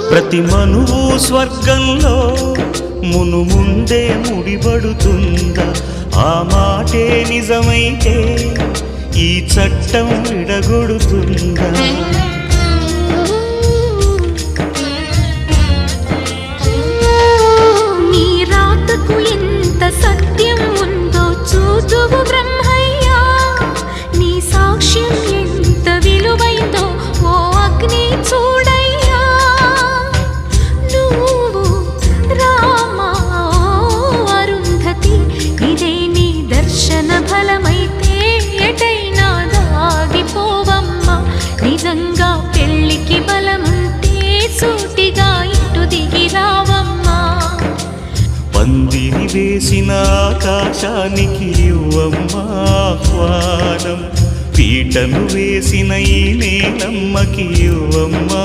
ప్రతి మనువు స్వర్గంలో ముందే ముడిపడుతుందా? ఆ మాటే నిజమైతే ఈ చట్టం విడగొడుతుందా? నీ రాతకు ఎంత సత్యం ఉందో చూదువు బ్రహ్మయ్యా, నీ సాక్ష్యం ఎంత విలువైందో ఓ అగ్ని చూడయ్యా. నువ్వు రామా అరుంధతి, ఇదే నీ దర్శన ఫలమైతే ఎటైనా దాగిపోవమ్మా. నిజంగా పెళ్ళికి బలముంటే సూటిగా ఇటు దిగి రావమ్మా. పందిరి వేసిన ఆకాశానికి ఇవ్వమ్మా ఆహ్వానం, పీటను వేసిన ఈ నేలమ్మకి ఇవ్వమ్మా